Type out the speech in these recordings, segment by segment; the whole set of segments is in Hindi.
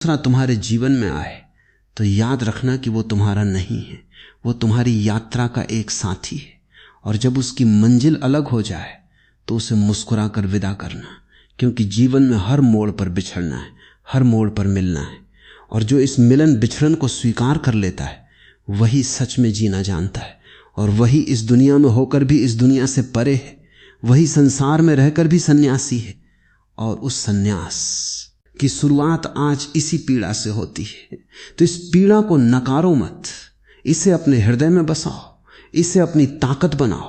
दूसरा तुम्हारे जीवन में आए तो याद रखना कि वो तुम्हारा नहीं है, वो तुम्हारी यात्रा का एक साथी है। और जब उसकी मंजिल अलग हो जाए तो उसे मुस्कुरा कर विदा करना, क्योंकि जीवन में हर मोड़ पर बिछड़ना है, हर मोड़ पर मिलना है। और जो इस मिलन बिछड़न को स्वीकार कर लेता है वही सच में जीना जानता है, और वही इस दुनिया में होकर भी इस दुनिया से परे है, वही संसार में रहकर भी सन्यासी है। और उस सन्यास की शुरुआत आज इसी पीड़ा से होती है। तो इस पीड़ा को नकारो मत, इसे अपने हृदय में बसाओ, इसे अपनी ताकत बनाओ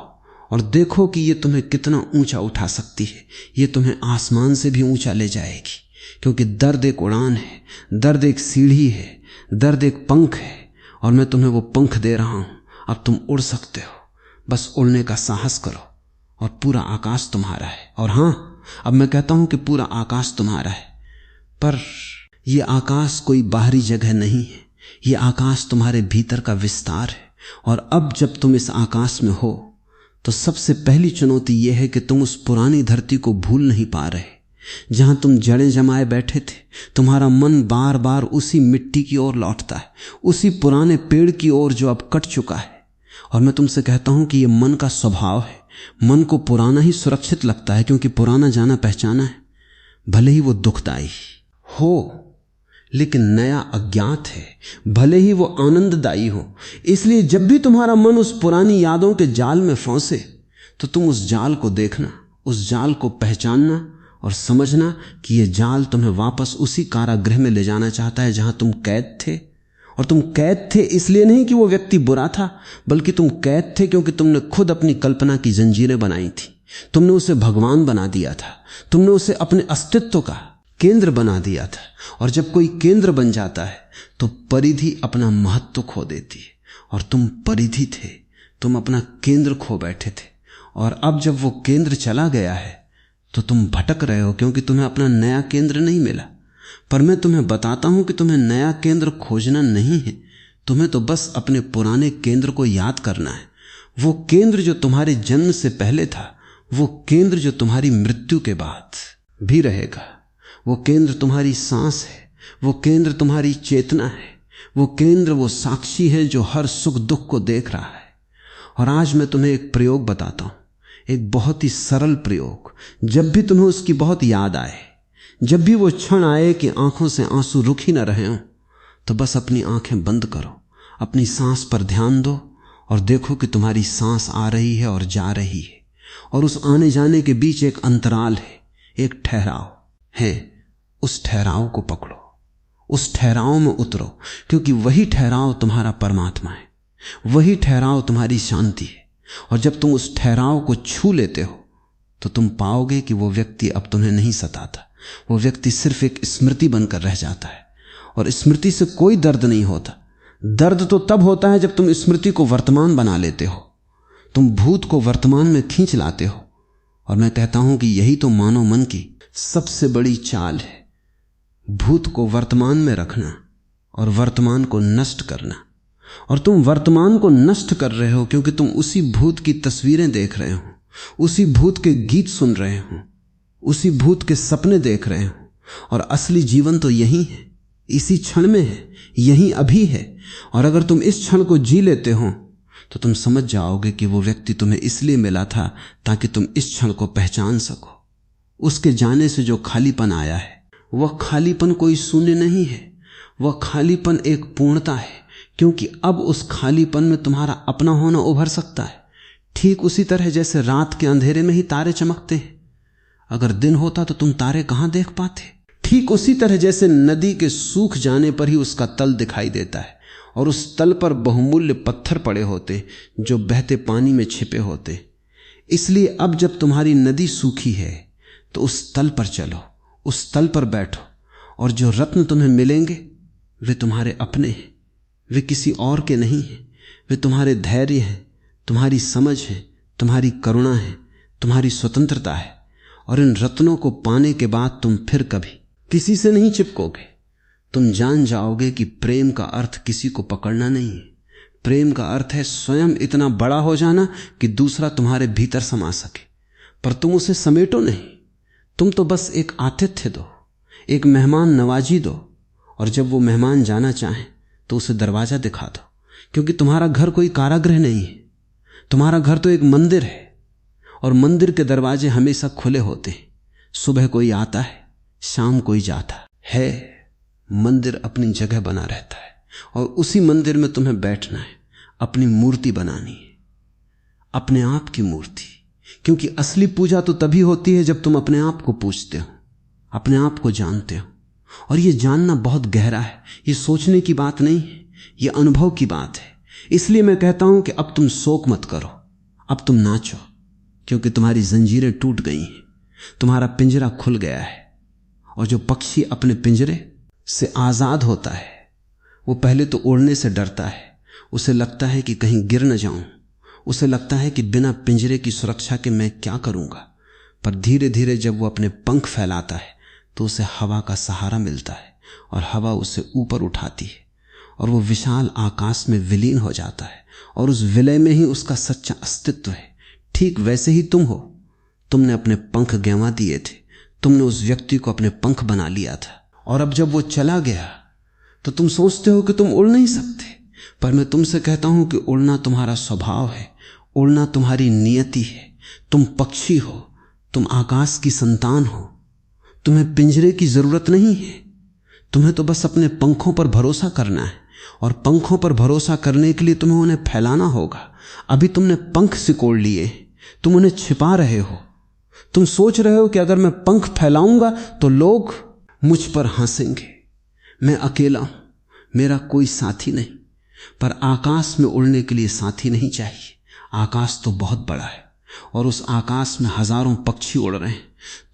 और देखो कि ये तुम्हें कितना ऊंचा उठा सकती है। ये तुम्हें आसमान से भी ऊंचा ले जाएगी, क्योंकि दर्द एक उड़ान है, दर्द एक सीढ़ी है, दर्द एक पंख है, और मैं तुम्हें वो पंख दे रहा हूं। अब तुम उड़ सकते हो, बस उड़ने का साहस करो और पूरा आकाश तुम्हारा है। और हां, अब मैं कहता हूं कि पूरा आकाश तुम्हारा है, पर यह आकाश कोई बाहरी जगह नहीं है, यह आकाश तुम्हारे भीतर का विस्तार है। और अब जब तुम इस आकाश में हो तो सबसे पहली चुनौती यह है कि तुम उस पुरानी धरती को भूल नहीं पा रहे, जहां तुम जड़ें जमाए बैठे थे। तुम्हारा मन बार बार उसी मिट्टी की ओर लौटता है, उसी पुराने पेड़ की ओर जो अब कट चुका है। और मैं तुमसे कहता हूं कि यह मन का स्वभाव है। मन को पुराना ही सुरक्षित लगता है, क्योंकि पुराना जाना पहचाना है, भले ही वो दुखदाई हो, लेकिन नया अज्ञात है, भले ही वो आनंददायी हो। इसलिए जब भी तुम्हारा मन उस पुरानी यादों के जाल में फंसे तो तुम उस जाल को देखना, उस जाल को पहचानना और समझना कि यह जाल तुम्हें वापस उसी कारागृह में ले जाना चाहता है जहां तुम कैद थे। और तुम कैद थे इसलिए नहीं कि वो व्यक्ति बुरा था, बल्कि तुम कैद थे क्योंकि तुमने खुद अपनी कल्पना की जंजीरें बनाई थी। तुमने उसे भगवान बना दिया था, तुमने उसे अपने अस्तित्व का केंद्र बना दिया था। और जब कोई केंद्र बन जाता है तो परिधि अपना महत्व खो देती है। और तुम परिधि थे, तुम अपना केंद्र खो बैठे थे। और अब जब वो केंद्र चला गया है तो तुम भटक रहे हो, क्योंकि तुम्हें अपना नया केंद्र नहीं मिला। पर मैं तुम्हें बताता हूं कि तुम्हें नया केंद्र खोजना नहीं है, तुम्हें तो बस अपने पुराने केंद्र को याद करना है। वो केंद्र जो तुम्हारे जन्म से पहले था, वो केंद्र जो तुम्हारी मृत्यु के बाद भी रहेगा। वो केंद्र तुम्हारी सांस है, वो केंद्र तुम्हारी चेतना है, वो केंद्र वो साक्षी है जो हर सुख दुख को देख रहा है। और आज मैं तुम्हें एक प्रयोग बताता हूं, एक बहुत ही सरल प्रयोग। जब भी तुम्हें उसकी बहुत याद आए, जब भी वो क्षण आए कि आंखों से आंसू रुक ही ना रहे हों, तो बस अपनी आंखें बंद करो, अपनी सांस पर ध्यान दो और देखो कि तुम्हारी सांस आ रही है और जा रही है। और उस आने जाने के बीच एक अंतराल है, एक ठहराव है। उस ठहराव को पकड़ो, उस ठहराव में उतरो, क्योंकि वही ठहराव तुम्हारा परमात्मा है, वही ठहराव तुम्हारी शांति है। और जब तुम उस ठहराव को छू लेते हो तो तुम पाओगे कि वो व्यक्ति अब तुम्हें नहीं सताता, वो व्यक्ति सिर्फ एक स्मृति बनकर रह जाता है। और स्मृति से कोई दर्द नहीं होता। दर्द तो तब होता है जब तुम स्मृति को वर्तमान बना लेते हो, तुम भूत को वर्तमान में खींच लाते हो। और मैं कहता हूं कि यही तो मानव मन की सबसे बड़ी चाल है, भूत को वर्तमान में रखना और वर्तमान को नष्ट करना। और तुम वर्तमान को नष्ट कर रहे हो क्योंकि तुम उसी भूत की तस्वीरें देख रहे हो, उसी भूत के गीत सुन रहे हो, उसी भूत के सपने देख रहे हो। और असली जीवन तो यही है, इसी क्षण में है, यही अभी है। और अगर तुम इस क्षण को जी लेते हो तो तुम समझ जाओगे कि वो व्यक्ति तुम्हें इसलिए मिला था ताकि तुम इस क्षण को पहचान सको। उसके जाने से जो खालीपन आया है, वह खालीपन कोई शून्य नहीं है, वह खालीपन एक पूर्णता है, क्योंकि अब उस खालीपन में तुम्हारा अपना होना उभर सकता है। ठीक उसी तरह जैसे रात के अंधेरे में ही तारे चमकते हैं, अगर दिन होता तो तुम तारे कहां देख पाते। ठीक उसी तरह जैसे नदी के सूख जाने पर ही उसका तल दिखाई देता है और उस तल पर बहुमूल्य पत्थर पड़े होते जो बहते पानी में छिपे होते। इसलिए अब जब तुम्हारी नदी सूखी है तो उस तल पर चलो, उस तल पर बैठो, और जो रत्न तुम्हें मिलेंगे वे तुम्हारे अपने हैं, वे किसी और के नहीं हैं। वे तुम्हारे धैर्य हैं, तुम्हारी समझ है, तुम्हारी करुणा है, तुम्हारी स्वतंत्रता है। और इन रत्नों को पाने के बाद तुम फिर कभी किसी से नहीं चिपकोगे। तुम जान जाओगे कि प्रेम का अर्थ किसी को पकड़ना नहीं है। प्रेम का अर्थ है स्वयं इतना बड़ा हो जाना कि दूसरा तुम्हारे भीतर समा सके, पर तुम उसे समेटो नहीं। तुम तो बस एक आतिथ्य दो, एक मेहमान नवाजी दो, और जब वो मेहमान जाना चाहे तो उसे दरवाजा दिखा दो, क्योंकि तुम्हारा घर कोई कारागृह नहीं है, तुम्हारा घर तो एक मंदिर है और मंदिर के दरवाजे हमेशा खुले होते हैं। सुबह कोई आता है, शाम कोई जाता है। मंदिर अपनी जगह बना रहता है और उसी मंदिर में तुम्हें बैठना है, अपनी मूर्ति बनानी है, अपने आप की मूर्ति। क्योंकि असली पूजा तो तभी होती है जब तुम अपने आप को पूजते हो, अपने आप को जानते हो। और ये जानना बहुत गहरा है, ये सोचने की बात नहीं है, ये अनुभव की बात है। इसलिए मैं कहता हूं कि अब तुम शोक मत करो, अब तुम नाचो, क्योंकि तुम्हारी जंजीरें टूट गई हैं, तुम्हारा पिंजरा खुल गया है। और जो पक्षी अपने पिंजरे से आजाद होता है वो पहले तो उड़ने से डरता है, उसे लगता है कि कहीं गिर न जाऊं, उसे लगता है कि बिना पिंजरे की सुरक्षा के मैं क्या करूंगा। पर धीरे धीरे जब वो अपने पंख फैलाता है तो उसे हवा का सहारा मिलता है और हवा उसे ऊपर उठाती है और वो विशाल आकाश में विलीन हो जाता है और उस विलय में ही उसका सच्चा अस्तित्व है। ठीक वैसे ही तुम हो, तुमने अपने पंख गंवा दिए थे, तुमने उस व्यक्ति को अपने पंख बना लिया था और अब जब वो चला गया तो तुम सोचते हो कि तुम उड़ नहीं सकते। पर मैं तुमसे कहता हूं कि उड़ना तुम्हारा स्वभाव है, उड़ना तुम्हारी नियति है। तुम पक्षी हो, तुम आकाश की संतान हो, तुम्हें पिंजरे की जरूरत नहीं है। तुम्हें तो बस अपने पंखों पर भरोसा करना है और पंखों पर भरोसा करने के लिए तुम्हें उन्हें फैलाना होगा। अभी तुमने पंख सिकोड़ लिए, तुम उन्हें छिपा रहे हो। तुम सोच रहे हो कि अगर मैं पंख फैलाऊंगा तो लोग मुझ पर हंसेंगे, मैं अकेला हूं, मेरा कोई साथी नहीं। पर आकाश में उड़ने के लिए साथी नहीं चाहिए। आकाश तो बहुत बड़ा है और उस आकाश में हजारों पक्षी उड़ रहे हैं।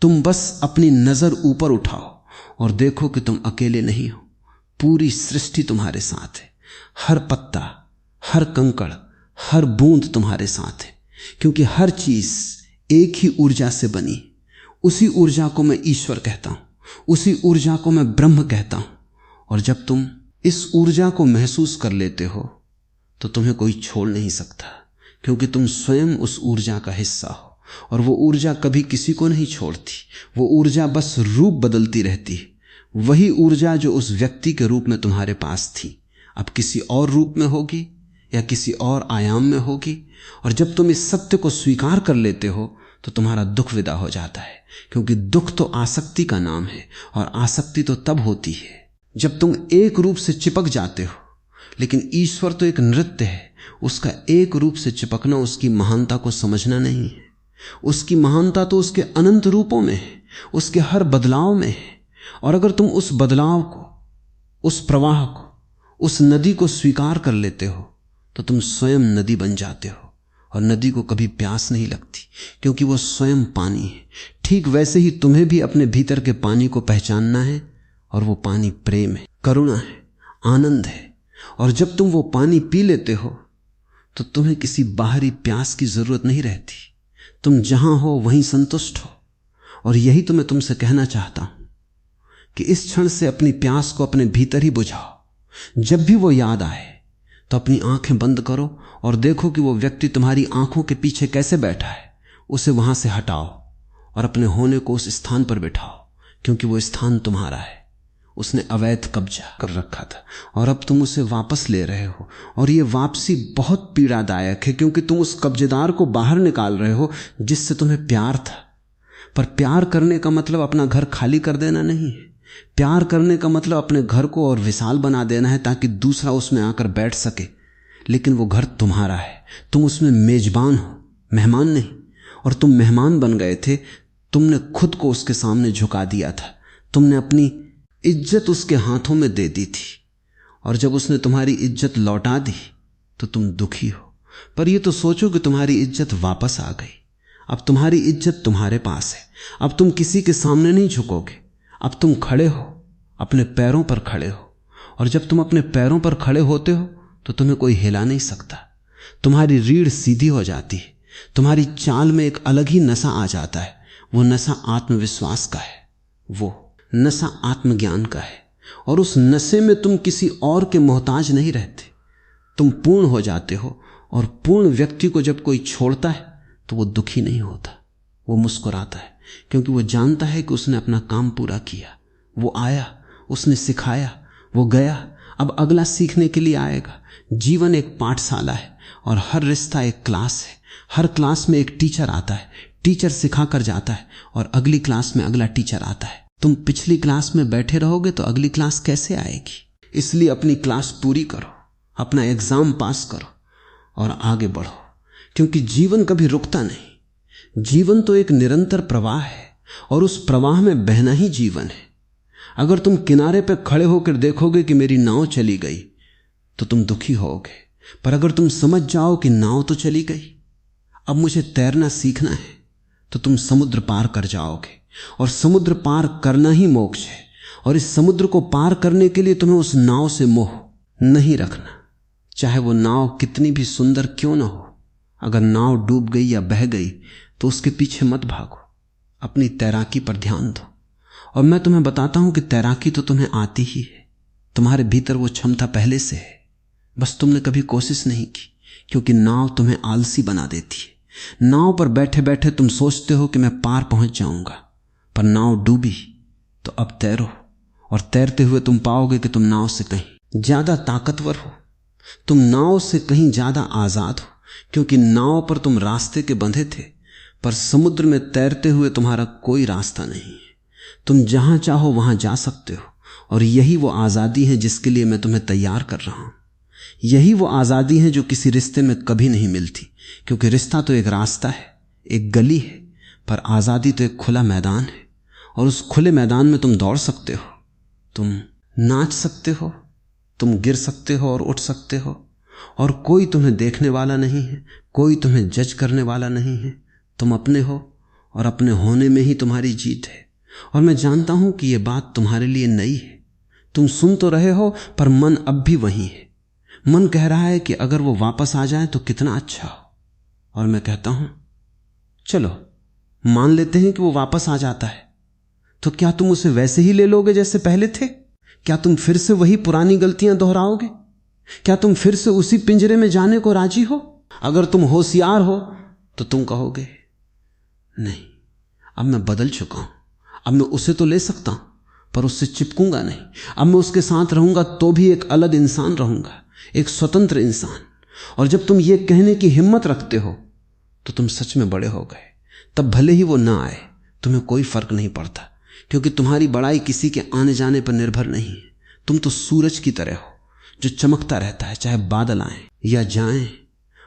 तुम बस अपनी नजर ऊपर उठाओ और देखो कि तुम अकेले नहीं हो, पूरी सृष्टि तुम्हारे साथ है। हर पत्ता, हर कंकड़, हर बूंद तुम्हारे साथ है, क्योंकि हर चीज एक ही ऊर्जा से बनी। उसी ऊर्जा को मैं ईश्वर कहता हूं, उसी ऊर्जा को मैं ब्रह्म कहता हूं। और जब तुम इस ऊर्जा को महसूस कर लेते हो तो तुम्हें कोई छोड़ नहीं सकता, क्योंकि तुम स्वयं उस ऊर्जा का हिस्सा हो। और वो ऊर्जा कभी किसी को नहीं छोड़ती, वो ऊर्जा बस रूप बदलती रहती है। वही ऊर्जा जो उस व्यक्ति के रूप में तुम्हारे पास थी अब किसी और रूप में होगी या किसी और आयाम में होगी। और जब तुम इस सत्य को स्वीकार कर लेते हो तो तुम्हारा दुख विदा हो जाता है, क्योंकि दुख तो आसक्ति का नाम है और आसक्ति तो तब होती है जब तुम एक रूप से चिपक जाते हो। लेकिन ईश्वर तो एक नृत्य है, उसका एक रूप से चिपकना उसकी महानता को समझना नहीं है। उसकी महानता तो उसके अनंत रूपों में है, उसके हर बदलाव में है। और अगर तुम उस बदलाव को, उस प्रवाह को, उस नदी को स्वीकार कर लेते हो तो तुम स्वयं नदी बन जाते हो और नदी को कभी प्यास नहीं लगती, क्योंकि वो स्वयं पानी है। ठीक वैसे ही तुम्हें भी अपने भीतर के पानी को पहचानना है और वो पानी प्रेम है, करुणा है, आनंद है। और जब तुम वो पानी पी लेते हो तो तुम्हें किसी बाहरी प्यास की जरूरत नहीं रहती, तुम जहां हो वहीं संतुष्ट हो। और यही तो मैं तुमसे कहना चाहता हूं कि इस क्षण से अपनी प्यास को अपने भीतर ही बुझाओ। जब भी वो याद आए तो अपनी आंखें बंद करो और देखो कि वो व्यक्ति तुम्हारी आंखों के पीछे कैसे बैठा है। उसे वहां से हटाओ और अपने होने को उस स्थान पर बिठाओ, क्योंकि वो स्थान तुम्हारा है। उसने अवैध कब्जा कर रखा था और अब तुम उसे वापस ले रहे हो। और ये वापसी बहुत पीड़ादायक है, क्योंकि तुम उस कब्जेदार को बाहर निकाल रहे हो जिससे तुम्हें प्यार था। पर प्यार करने का मतलब अपना घर खाली कर देना नहीं है। प्यार करने का मतलब अपने घर को और विशाल बना देना है ताकि दूसरा उसमें आकर बैठ सके। लेकिन वो घर तुम्हारा है, तुम उसमें मेजबान हो, मेहमान नहीं। और तुम मेहमान बन गए थे, तुमने खुद को उसके सामने झुका दिया था, तुमने अपनी इज्जत उसके हाथों में दे दी थी। और जब उसने तुम्हारी इज्जत लौटा दी तो तुम दुखी हो। पर ये तो सोचो कि तुम्हारी इज्जत वापस आ गई। अब तुम्हारी इज्जत तुम्हारे पास है। अब तुम किसी के सामने नहीं झुकोगे, अब तुम खड़े हो, अपने पैरों पर खड़े हो। और जब तुम अपने पैरों पर खड़े होते हो तो तुम्हें कोई हिला नहीं सकता। तुम्हारी रीढ़ सीधी हो जाती है, तुम्हारी चाल में एक अलग ही नशा आ जाता है। वो नशा आत्मविश्वास का है, वो नशा आत्मज्ञान का है। और उस नशे में तुम किसी और के मोहताज नहीं रहते, तुम पूर्ण हो जाते हो। और पूर्ण व्यक्ति को जब कोई छोड़ता है तो वो दुखी नहीं होता, वो मुस्कुराता है, क्योंकि वो जानता है कि उसने अपना काम पूरा किया। वो आया, उसने सिखाया, वो गया, अब अगला सीखने के लिए आएगा। जीवन एक पाठशाला है और हर रिश्ता एक क्लास है। हर क्लास में एक टीचर आता है, टीचर सिखा कर जाता है और अगली क्लास में अगला टीचर आता है। तुम पिछली क्लास में बैठे रहोगे तो अगली क्लास कैसे आएगी? इसलिए अपनी क्लास पूरी करो, अपना एग्जाम पास करो और आगे बढ़ो, क्योंकि जीवन कभी रुकता नहीं। जीवन तो एक निरंतर प्रवाह है और उस प्रवाह में बहना ही जीवन है। अगर तुम किनारे पर खड़े होकर देखोगे कि मेरी नाव चली गई तो तुम दुखी होगे, पर अगर तुम समझ जाओ कि नाव तो चली गई, अब मुझे तैरना सीखना है, तो तुम समुद्र पार कर जाओगे। और समुद्र पार करना ही मोक्ष है। और इस समुद्र को पार करने के लिए तुम्हें उस नाव से मोह नहीं रखना, चाहे वो नाव कितनी भी सुंदर क्यों ना हो। अगर नाव डूब गई या बह गई तो उसके पीछे मत भागो, अपनी तैराकी पर ध्यान दो। और मैं तुम्हें बताता हूं कि तैराकी तो तुम्हें आती ही है, तुम्हारे भीतर वो क्षमता पहले से है, बस तुमने कभी कोशिश नहीं की, क्योंकि नाव तुम्हें आलसी बना देती है। नाव पर बैठे बैठे तुम सोचते हो कि मैं पार पहुंच जाऊंगा, पर नाव डूबी तो अब तैरो, और तैरते हुए तुम पाओगे कि तुम नाव से कहीं ज्यादा ताकतवर हो, तुम नाव से कहीं ज्यादा आजाद हो, क्योंकि नाव पर तुम रास्ते के बंधे थे, पर समुद्र में तैरते हुए तुम्हारा कोई रास्ता नहीं है। तुम जहां चाहो वहां जा सकते हो, और यही वो आजादी है जिसके लिए मैं तुम्हें तैयार कर रहा हूं। यही वो आजादी है जो किसी रिश्ते में कभी नहीं मिलती, क्योंकि रिश्ता तो एक रास्ता है, एक गली है, पर आजादी तो एक खुला मैदान है। और उस खुले मैदान में तुम दौड़ सकते हो, तुम नाच सकते हो, तुम गिर सकते हो और उठ सकते हो, और कोई तुम्हें देखने वाला नहीं है, कोई तुम्हें जज करने वाला नहीं है। तुम अपने हो और अपने होने में ही तुम्हारी जीत है। और मैं जानता हूं कि यह बात तुम्हारे लिए नई है। तुम सुन तो रहे हो, पर मन अब भी वही है। मन कह रहा है कि अगर वो वापस आ जाए तो कितना अच्छा हो। और मैं कहता हूं चलो मान लेते हैं कि वो वापस आ जाता है, तो क्या तुम उसे वैसे ही ले लोगे जैसे पहले थे? क्या तुम फिर से वही पुरानी गलतियां दोहराओगे? क्या तुम फिर से उसी पिंजरे में जाने को राजी हो? अगर तुम होशियार हो तो तुम कहोगे नहीं, अब मैं बदल चुका हूं, अब मैं उसे तो ले सकता हूं पर उससे चिपकूंगा नहीं। अब मैं उसके साथ रहूंगा तो भी एक अलग इंसान रहूंगा, एक स्वतंत्र इंसान। और जब तुम ये कहने की हिम्मत रखते हो तो तुम सच में बड़े हो गए। तब भले ही वो ना आए, तुम्हें कोई फर्क नहीं पड़ता, क्योंकि तुम्हारी बड़ाई किसी के आने जाने पर निर्भर नहीं है। तुम तो सूरज की तरह हो जो चमकता रहता है, चाहे बादल आए या जाएं।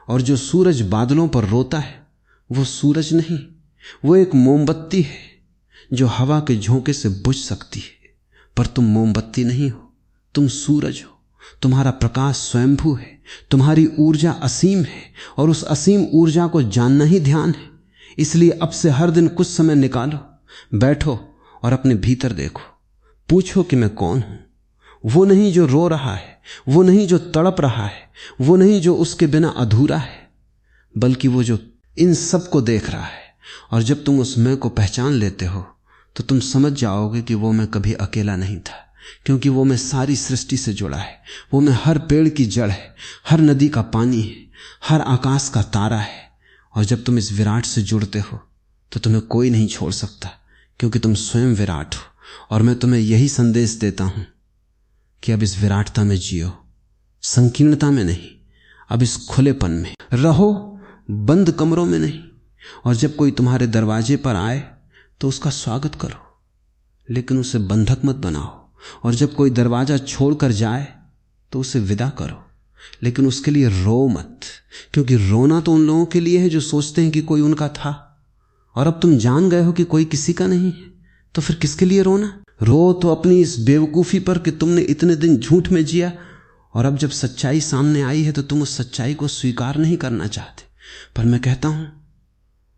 और जो सूरज बादलों पर रोता है वो सूरज नहीं, वो एक मोमबत्ती है जो हवा के झोंके से बुझ सकती है। पर तुम मोमबत्ती नहीं हो, तुम सूरज हो। तुम्हारा प्रकाश स्वयंभू है, तुम्हारी ऊर्जा असीम है, और उस असीम ऊर्जा को जानना ही ध्यान है। इसलिए अब से हर दिन कुछ समय निकालो, बैठो और अपने भीतर देखो, पूछो कि मैं कौन हूं। वो नहीं जो रो रहा है, वो नहीं जो तड़प रहा है, वो नहीं जो उसके बिना अधूरा है, बल्कि वो जो इन सब को देख रहा है। और जब तुम उस मैं को पहचान लेते हो तो तुम समझ जाओगे कि वो मैं कभी अकेला नहीं था, क्योंकि वो मैं सारी सृष्टि से जुड़ा है। वो मैं हर पेड़ की जड़ है, हर नदी का पानी है, हर आकाश का तारा है। और जब तुम इस विराट से जुड़ते हो तो तुम्हें कोई नहीं छोड़ सकता, क्योंकि तुम स्वयं विराट हो। और मैं तुम्हें यही संदेश देता हूं कि अब इस विराटता में जियो, संकीर्णता में नहीं। अब इस खुलेपन में रहो, बंद कमरों में नहीं। और जब कोई तुम्हारे दरवाजे पर आए तो उसका स्वागत करो, लेकिन उसे बंधक मत बनाओ। और जब कोई दरवाजा छोड़कर जाए तो उसे विदा करो, लेकिन उसके लिए रो मत, क्योंकि रोना तो उन लोगों के लिए है जो सोचते हैं कि कोई उनका था। और अब तुम जान गए हो कि कोई किसी का नहीं है, तो फिर किसके लिए रोना? रो तो अपनी इस बेवकूफी पर कि तुमने इतने दिन झूठ में जिया, और अब जब सच्चाई सामने आई है तो तुम उस सच्चाई को स्वीकार नहीं करना चाहते। पर मैं कहता हूं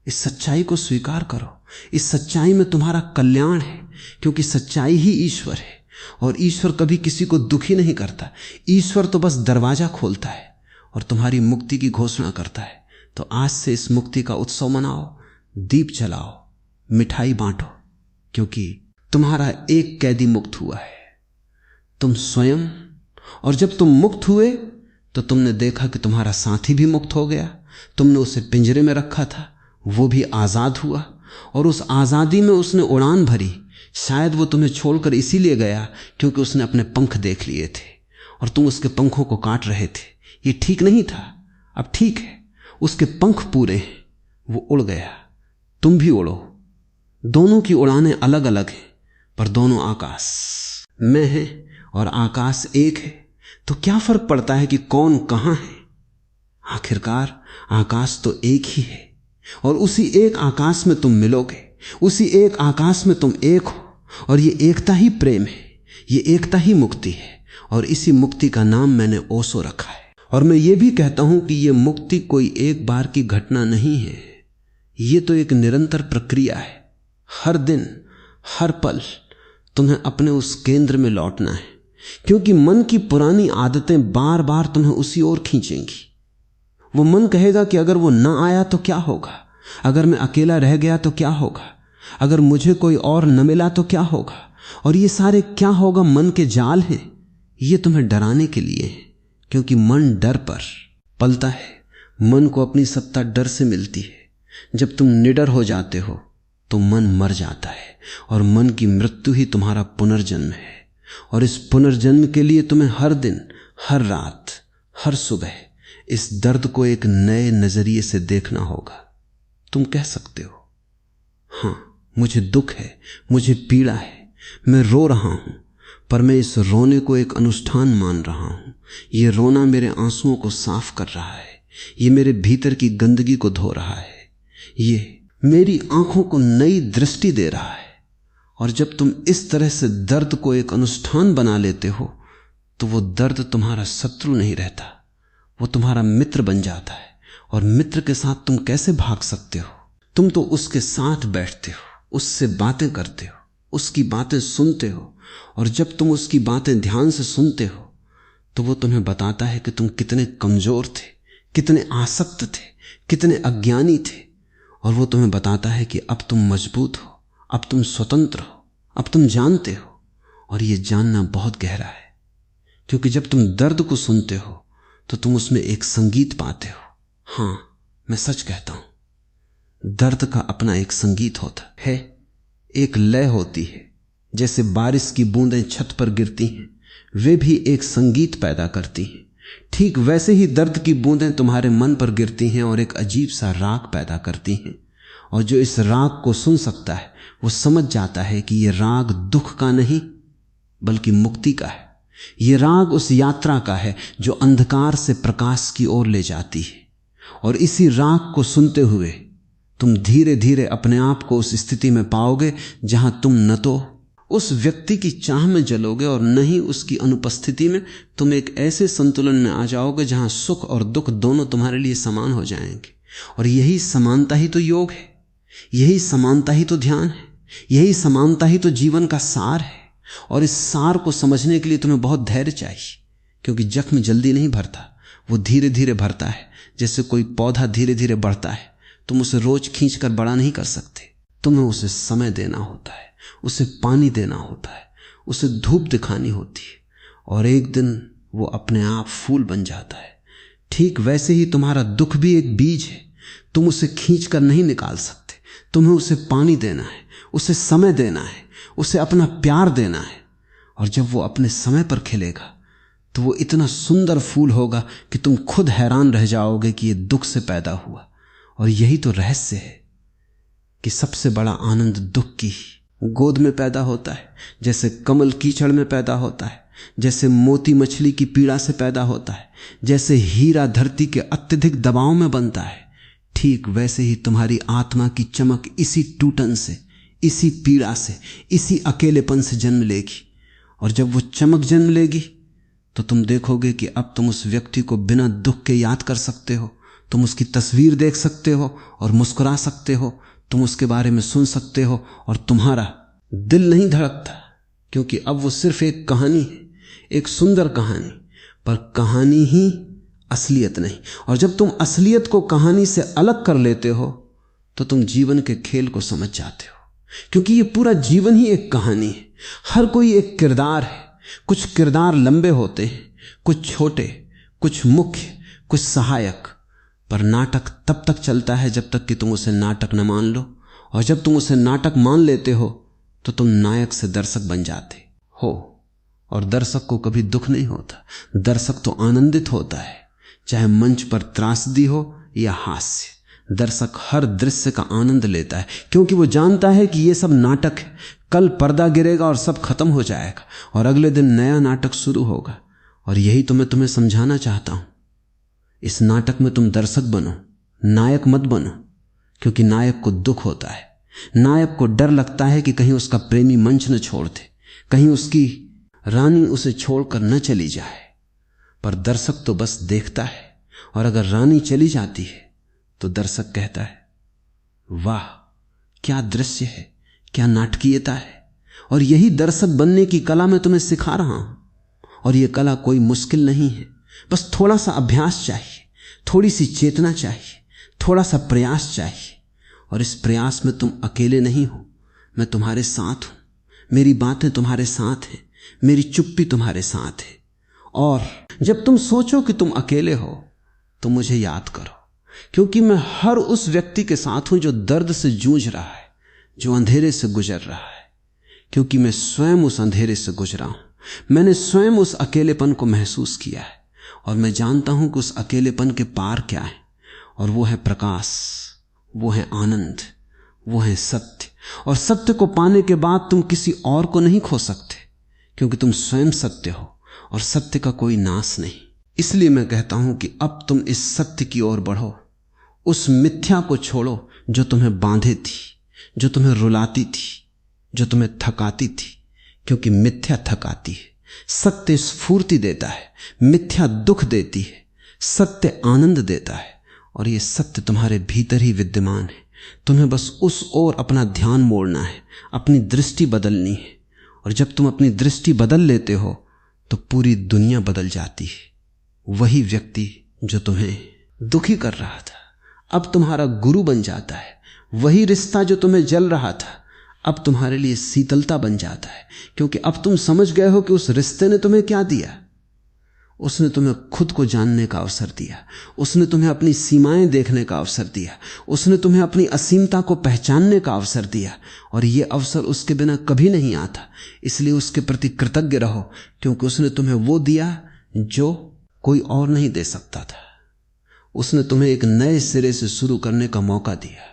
इस सच्चाई को स्वीकार करो। इस सच्चाई में तुम्हारा कल्याण है, क्योंकि सच्चाई ही ईश्वर है, और ईश्वर कभी किसी को दुखी नहीं करता। ईश्वर तो बस दरवाजा खोलता है और तुम्हारी मुक्ति की घोषणा करता है। तो आज से इस मुक्ति का उत्सव मनाओ, दीप जलाओ, मिठाई बांटो, क्योंकि तुम्हारा एक कैदी मुक्त हुआ है, तुम स्वयं। और जब तुम मुक्त हुए तो तुमने देखा कि तुम्हारा साथी भी मुक्त हो गया। तुमने उसे पिंजरे में रखा था, वो भी आजाद हुआ, और उस आजादी में उसने उड़ान भरी, शायद वो तुम्हें छोड़कर इसीलिए गया क्योंकि उसने अपने पंख देख लिए थे और तुम उसके पंखों को काट रहे थे। ये ठीक नहीं था। अब ठीक है, उसके पंख पूरे हैं, वो उड़ गया, तुम भी उड़ो। दोनों की उड़ानें अलग अलग हैं पर दोनों आकाश में है और आकाश एक है। तो क्या फर्क पड़ता है कि कौन कहां है? आखिरकार आकाश तो एक ही है और उसी एक आकाश में तुम मिलोगे, उसी एक आकाश में तुम एक हो। और ये एकता ही प्रेम है, ये एकता ही मुक्ति है और इसी मुक्ति का नाम मैंने ओशो रखा है। और मैं ये भी कहता हूं कि ये मुक्ति कोई एक बार की घटना नहीं है, ये तो एक निरंतर प्रक्रिया है। हर दिन हर पल तुम्हें अपने उस केंद्र में लौटना है, क्योंकि मन की पुरानी आदतें बार बार तुम्हें उसी ओर खींचेंगी। वो मन कहेगा कि अगर वो ना आया तो क्या होगा, अगर मैं अकेला रह गया तो क्या होगा, अगर मुझे कोई और न मिला तो क्या होगा। और ये सारे क्या होगा मन के जाल हैं, ये तुम्हें डराने के लिए है, क्योंकि मन डर पर पलता है। मन को अपनी सत्ता डर से मिलती है। जब तुम निडर हो जाते हो तो मन मर जाता है और मन की मृत्यु ही तुम्हारा पुनर्जन्म है। और इस पुनर्जन्म के लिए तुम्हें हर दिन, हर रात, हर सुबह इस दर्द को एक नए नजरिए से देखना होगा। तुम कह सकते हो, हां मुझे दुख है, मुझे पीड़ा है, मैं रो रहा हूं, पर मैं इस रोने को एक अनुष्ठान मान रहा हूं। ये रोना मेरे आंसुओं को साफ कर रहा है, ये मेरे भीतर की गंदगी को धो रहा है, ये मेरी आंखों को नई दृष्टि दे रहा है। और जब तुम इस तरह से दर्द को एक अनुष्ठान बना लेते हो तो वो दर्द तुम्हारा शत्रु नहीं रहता, वो तुम्हारा मित्र बन जाता है। और मित्र के साथ तुम कैसे भाग सकते हो? तुम तो उसके साथ बैठते हो, उससे बातें करते हो, उसकी बातें सुनते हो। और जब तुम उसकी बातें ध्यान से सुनते हो तो वो तुम्हें बताता है कि तुम कितने कमजोर थे, कितने आसक्त थे, कितने अज्ञानी थे। और वो तुम्हें बताता है कि अब तुम मजबूत हो, अब तुम स्वतंत्र हो, अब तुम जानते हो। और ये जानना बहुत गहरा है, क्योंकि जब तुम दर्द को सुनते हो तो तुम उसमें एक संगीत पाते हो। हां, मैं सच कहता हूं, दर्द का अपना एक संगीत होता है, एक लय होती है। जैसे बारिश की बूंदें छत पर गिरती हैं, वे भी एक संगीत पैदा करती हैं, ठीक वैसे ही दर्द की बूंदें तुम्हारे मन पर गिरती हैं और एक अजीब सा राग पैदा करती हैं। और जो इस राग को सुन सकता है वो समझ जाता है कि यह राग दुख का नहीं बल्कि मुक्ति का है। यह राग उस यात्रा का है जो अंधकार से प्रकाश की ओर ले जाती है। और इसी राग को सुनते हुए तुम धीरे धीरे अपने आप को उस स्थिति में पाओगे जहां तुम न तो उस व्यक्ति की चाह में जलोगे और न ही उसकी अनुपस्थिति में। तुम एक ऐसे संतुलन में आ जाओगे जहां सुख और दुख दोनों तुम्हारे लिए समान हो जाएंगे। और यही समानता ही तो योग है, यही समानता ही तो ध्यान है, यही समानता ही तो जीवन का सार है। और इस सार को समझने के लिए तुम्हें बहुत धैर्य चाहिए, क्योंकि जख्म जल्दी नहीं भरता, वो धीरे धीरे भरता है। जैसे कोई पौधा धीरे धीरे बढ़ता है, तुम उसे रोज खींचकर बड़ा नहीं कर सकते, तुम्हें उसे समय देना होता है, उसे पानी देना होता है, उसे धूप दिखानी होती है, और एक दिन वो अपने आप फूल बन जाता है। ठीक वैसे ही तुम्हारा दुख भी एक बीज है, तुम उसे खींचकर नहीं निकाल सकते, तुम्हें उसे पानी देना है, उसे समय देना है, उसे अपना प्यार देना है। और जब वो अपने समय पर खिलेगा तो वो इतना सुंदर फूल होगा कि तुम खुद हैरान रह जाओगे कि ये दुख से पैदा हुआ। और यही तो रहस्य है कि सबसे बड़ा आनंद दुख की गोद में पैदा होता है, जैसे कमल कीचड़ में पैदा होता है, जैसे मोती मछली की पीड़ा से पैदा होता है, जैसे हीरा धरती के अत्यधिक दबाव में बनता है। ठीक वैसे ही तुम्हारी आत्मा की चमक इसी टूटन से, इसी पीड़ा से, इसी अकेलेपन से जन्म लेगी। और जब वो चमक जन्म लेगी तो तुम देखोगे कि अब तुम उस व्यक्ति को बिना दुख के याद कर सकते हो, तुम उसकी तस्वीर देख सकते हो और मुस्कुरा सकते हो, तुम उसके बारे में सुन सकते हो और तुम्हारा दिल नहीं धड़कता, क्योंकि अब वो सिर्फ एक कहानी है, एक सुंदर कहानी, पर कहानी ही असलियत नहीं। और जब तुम असलियत को कहानी से अलग कर लेते हो तो तुम जीवन के खेल को समझ जाते हो, क्योंकि ये पूरा जीवन ही एक कहानी है। हर कोई एक किरदार है, कुछ किरदार लंबे होते हैं, कुछ छोटे, कुछ मुख्य, कुछ सहायक। पर नाटक तब तक चलता है जब तक कि तुम उसे नाटक न मान लो। और जब तुम उसे नाटक मान लेते हो तो तुम नायक से दर्शक बन जाते हो। और दर्शक को कभी दुख नहीं होता, दर्शक तो आनंदित होता है, चाहे मंच पर त्रासदी हो या हास्य। दर्शक हर दृश्य का आनंद लेता है, क्योंकि वो जानता है कि ये सब नाटक है। कल पर्दा गिरेगा और सब खत्म हो जाएगा और अगले दिन नया नाटक शुरू होगा। और यही तो मैं तुम्हें समझाना चाहता हूं। इस नाटक में तुम दर्शक बनो, नायक मत बनो, क्योंकि नायक को दुख होता है। नायक को डर लगता है कि कहीं उसका प्रेमी मंच न छोड़ दे, कहीं उसकी रानी उसे छोड़कर न चली जाए। पर दर्शक तो बस देखता है, और अगर रानी चली जाती है तो दर्शक कहता है, वाह क्या दृश्य है, क्या नाटकीयता है। और यही दर्शक बनने की कला मैं तुम्हें सिखा रहा हूं। और यह कला कोई मुश्किल नहीं है, बस थोड़ा सा अभ्यास चाहिए, थोड़ी सी चेतना चाहिए, थोड़ा सा प्रयास चाहिए। और इस प्रयास में तुम अकेले नहीं हो, मैं तुम्हारे साथ हूं। मेरी बातें तुम्हारे साथ हैं, मेरी चुप्पी तुम्हारे साथ है। और जब तुम सोचो कि तुम अकेले हो तो मुझे याद करो, क्योंकि मैं हर उस व्यक्ति के साथ हूं जो दर्द से जूझ रहा है, जो अंधेरे से गुजर रहा है। क्योंकि मैं स्वयं उस अंधेरे से गुजरा हूं, मैंने स्वयं उस अकेलेपन को महसूस किया है। और मैं जानता हूं कि उस अकेलेपन के पार क्या है, और वो है प्रकाश, वो है आनंद, वो है सत्य। और सत्य को पाने के बाद तुम किसी और को नहीं खो सकते, क्योंकि तुम स्वयं सत्य हो और सत्य का कोई नाश नहीं। इसलिए मैं कहता हूं कि अब तुम इस सत्य की ओर बढ़ो। उस मिथ्या को छोड़ो जो तुम्हें बांधे थी, जो तुम्हें रुलाती थी, जो तुम्हें थकाती थी। क्योंकि मिथ्या थकाती है, सत्य स्फूर्ति देता है। मिथ्या दुख देती है, सत्य आनंद देता है। और ये सत्य तुम्हारे भीतर ही विद्यमान है। तुम्हें बस उस ओर अपना ध्यान मोड़ना है, अपनी दृष्टि बदलनी है। और जब तुम अपनी दृष्टि बदल लेते हो तो पूरी दुनिया बदल जाती है। वही व्यक्ति जो तुम्हें दुखी कर रहा था अब तुम्हारा गुरु बन जाता है। वही रिश्ता जो तुम्हें जल रहा था अब तुम्हारे लिए शीतलता बन जाता है, क्योंकि अब तुम समझ गए हो कि उस रिश्ते ने तुम्हें क्या दिया। उसने तुम्हें खुद को जानने का अवसर दिया, उसने तुम्हें अपनी सीमाएं देखने का अवसर दिया, उसने तुम्हें अपनी असीमता को पहचानने का अवसर दिया। और ये अवसर उसके बिना कभी नहीं आता। इसलिए उसके प्रति कृतज्ञ रहो, क्योंकि उसने तुम्हें वो दिया जो कोई और नहीं दे सकता था। उसने तुम्हें एक नए सिरे से शुरू करने का मौका दिया,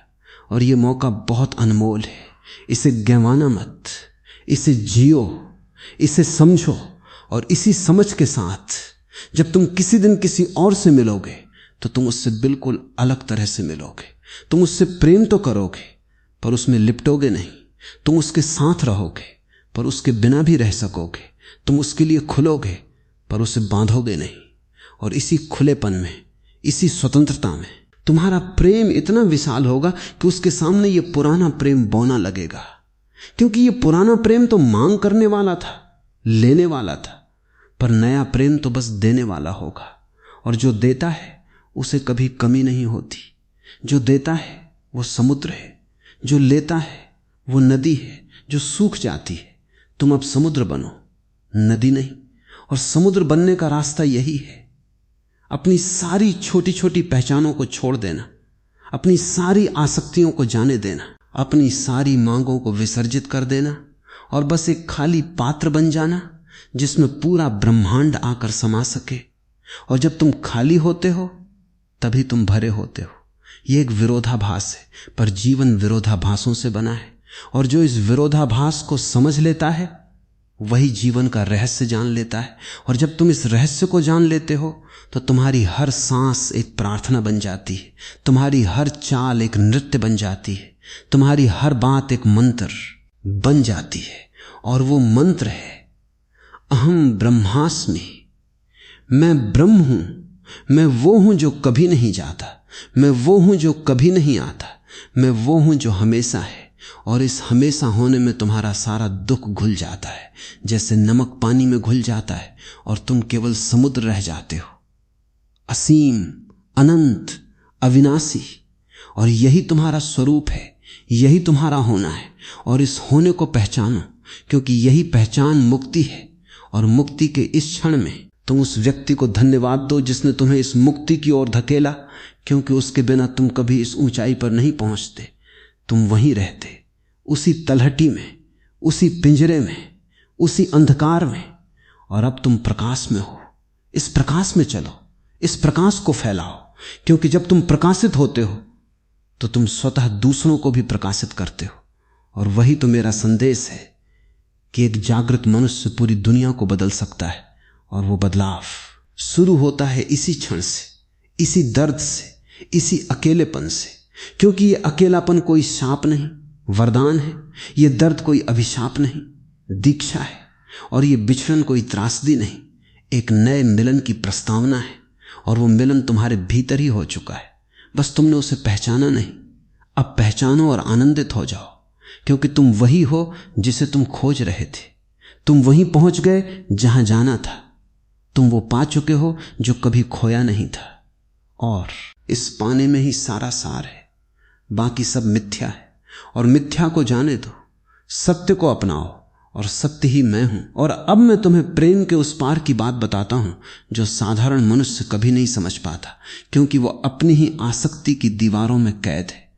और ये मौका बहुत अनमोल है। इसे गंवाना मत, इसे जियो, इसे समझो। और इसी समझ के साथ जब तुम किसी दिन किसी और से मिलोगे तो तुम उससे बिल्कुल अलग तरह से मिलोगे। तुम उससे प्रेम तो करोगे पर उसमें लिपटोगे नहीं। तुम उसके साथ रहोगे पर उसके बिना भी रह सकोगे। तुम उसके लिए खुलोगे पर उसे बांधोगे नहीं। और इसी खुलेपन में, इसी स्वतंत्रता में तुम्हारा प्रेम इतना विशाल होगा कि उसके सामने ये पुराना प्रेम बौना लगेगा। क्योंकि ये पुराना प्रेम तो मांग करने वाला था, लेने वाला था, पर नया प्रेम तो बस देने वाला होगा। और जो देता है उसे कभी कमी नहीं होती। जो देता है वो समुद्र है, जो लेता है वो नदी है जो सूख जाती है। तुम अब समुद्र बनो, नदी नहीं। और समुद्र बनने का रास्ता यही है, अपनी सारी छोटी छोटी पहचानों को छोड़ देना, अपनी सारी आसक्तियों को जाने देना, अपनी सारी मांगों को विसर्जित कर देना, और बस एक खाली पात्र बन जाना जिसमें पूरा ब्रह्मांड आकर समा सके। और जब तुम खाली होते हो तभी तुम भरे होते हो। यह एक विरोधाभास है, पर जीवन विरोधाभासों से बना है। और जो इस विरोधाभास को समझ लेता है वही जीवन का रहस्य जान लेता है। और जब तुम इस रहस्य को जान लेते हो तो तुम्हारी हर सांस एक प्रार्थना बन जाती है, तुम्हारी हर चाल एक नृत्य बन जाती है, तुम्हारी हर बात एक मंत्र बन जाती है। और वो मंत्र है अहम ब्रह्मास्मि। मैं ब्रह्म हूं, मैं वो हूं जो कभी नहीं जाता, मैं वो हूं जो कभी नहीं आता, मैं वो हूं जो हमेशा है। और इस हमेशा होने में तुम्हारा सारा दुख घुल जाता है, जैसे नमक पानी में घुल जाता है और तुम केवल समुद्र रह जाते हो, असीम, अनंत, अविनाशी। और यही तुम्हारा स्वरूप है, यही तुम्हारा होना है। और इस होने को पहचानो, क्योंकि यही पहचान मुक्ति है। और मुक्ति के इस क्षण में तुम उस व्यक्ति को धन्यवाद दो जिसने तुम्हें इस मुक्ति की ओर धकेला, क्योंकि उसके बिना तुम कभी इस ऊंचाई पर नहीं पहुंचते। तुम वहीं रहते, उसी तलहटी में, उसी पिंजरे में, उसी अंधकार में, और अब तुम प्रकाश में हो। इस प्रकाश में चलो, इस प्रकाश को फैलाओ, क्योंकि जब तुम प्रकाशित होते हो तो तुम स्वतः दूसरों को भी प्रकाशित करते हो। और वही तो मेरा संदेश है कि एक जागृत मनुष्य पूरी दुनिया को बदल सकता है। और वो बदलाव शुरू होता है इसी क्षण से, इसी दर्द से, इसी अकेलेपन से। क्योंकि ये अकेलापन कोई शाप नहीं, वरदान है। ये दर्द कोई अभिशाप नहीं, दीक्षा है। और ये बिछड़न कोई त्रासदी नहीं, एक नए मिलन की प्रस्तावना है। और वो मिलन तुम्हारे भीतर ही हो चुका है, बस तुमने उसे पहचाना नहीं। अब पहचानो और आनंदित हो जाओ, क्योंकि तुम वही हो जिसे तुम खोज रहे थे। तुम वहीं पहुंच गए जहां जाना था। तुम वो पा चुके हो जो कभी खोया नहीं था। और इस पाने में ही सारा सार है, बाकी सब मिथ्या है। और मिथ्या को जाने दो, सत्य को अपनाओ, और सत्य ही मैं हूं। और अब मैं तुम्हें प्रेम के उस पार की बात बताता हूं जो साधारण मनुष्य कभी नहीं समझ पाता, क्योंकि वो अपनी ही आसक्ति की दीवारों में कैद है।